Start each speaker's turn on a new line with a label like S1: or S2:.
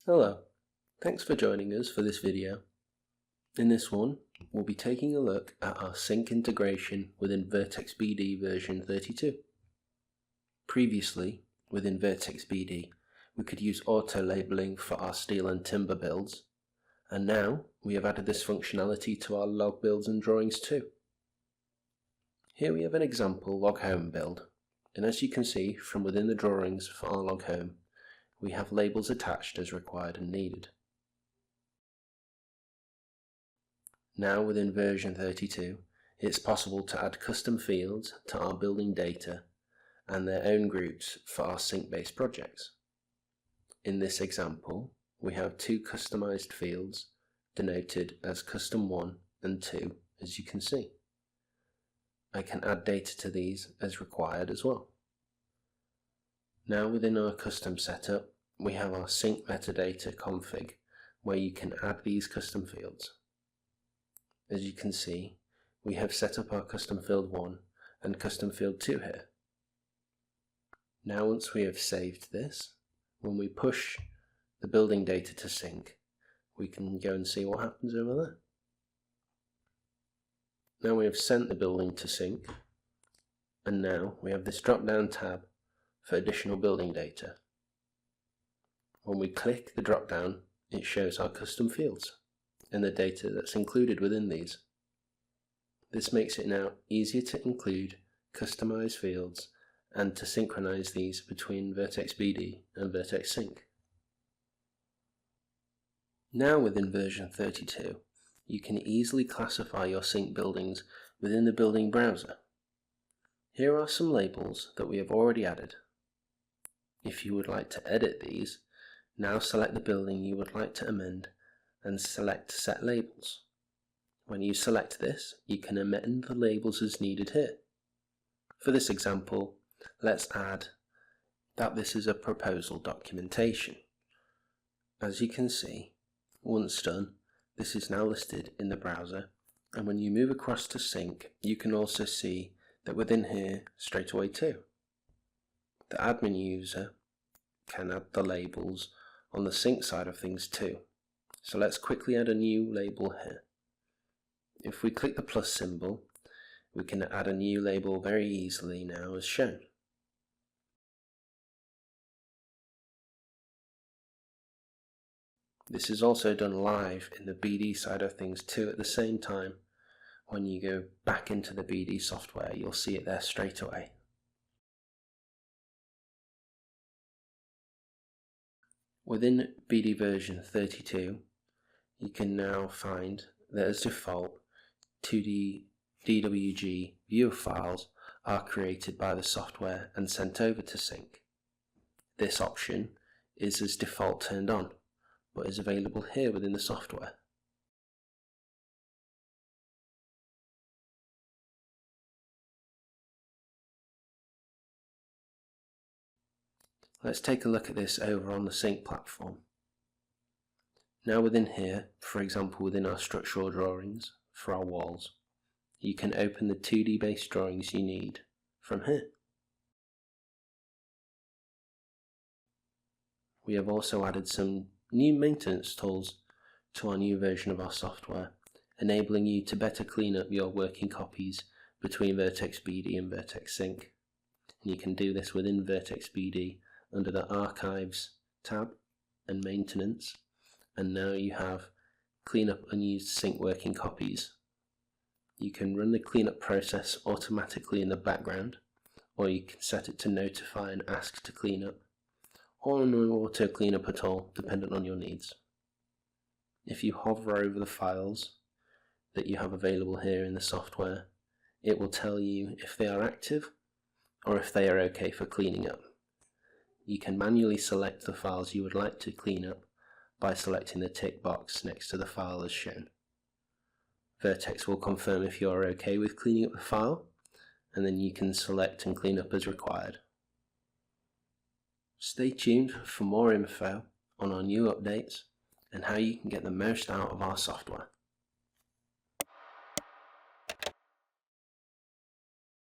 S1: Hello, thanks for joining us for this video. In this one, we'll be taking a look at our sync integration within Vertex BD version 32. Previously, within Vertex BD, we could use auto-labeling for our steel and timber builds, and now we have added this functionality to our log builds and drawings too. Here we have an example log home build, and as you can see from within the drawings for our log home, we have labels attached as required and needed. Now within version 32, it's possible to add custom fields to our building data and their own groups for our sync-based projects. In this example, we have two customized fields denoted as custom 1 and 2, as you can see. I can add data to these as required as well. Now within our custom setup, we have our sync metadata config where you can add these custom fields. As you can see, we have set up our custom field 1 and custom field 2 here. Now once we have saved this, when we push the building data to sync, we can go and see what happens over there. Now we have sent the building to sync, and now we have this drop down tab for additional building data. When we click the drop down, it shows our custom fields and the data that's included within these. This makes it now easier to include customized fields and to synchronize these between Vertex BD and Vertex Sync. Now within version 32, you can easily classify your sync buildings within the building browser. Here are some labels that we have already added. If you would like to edit these, now select the building you would like to amend and select Set Labels. When you select this, you can amend the labels as needed here. For this example, let's add that this is a proposal documentation. As you can see, once done, this is now listed in the browser, and when you move across to sync, you can also see that within here straight away too. The admin user can add the labels on the sync side of things too. So let's quickly add a new label here. If we click the plus symbol, we can add a new label very easily now as shown. This is also done live in the BD side of things too at the same time. When you go back into the BD software, you'll see it there straight away. Within BD version 32, you can now find that as default, 2D DWG viewer files are created by the software and sent over to sync. This option is as default turned on, but is available here within the software. Let's take a look at this over on the sync platform. Now within here, for example within our structural drawings for our walls, you can open the 2D based drawings you need from here. We have also added some new maintenance tools to our new version of our software, enabling you to better clean up your working copies between Vertex BD and Vertex Sync. And you can do this within Vertex BD under the Archives tab and Maintenance, and now you have Clean up unused sync working copies. You can run the cleanup process automatically in the background, or you can set it to notify and ask to clean up, or no auto cleanup at all, dependent on your needs. If you hover over the files that you have available here in the software, it will tell you if they are active or if they are okay for cleaning up. You can manually select the files you would like to clean up by selecting the tick box next to the file as shown. Vertex will confirm if you are okay with cleaning up the file, and then you can select and clean up as required. Stay tuned for more info on our new updates and how you can get the most out of our software.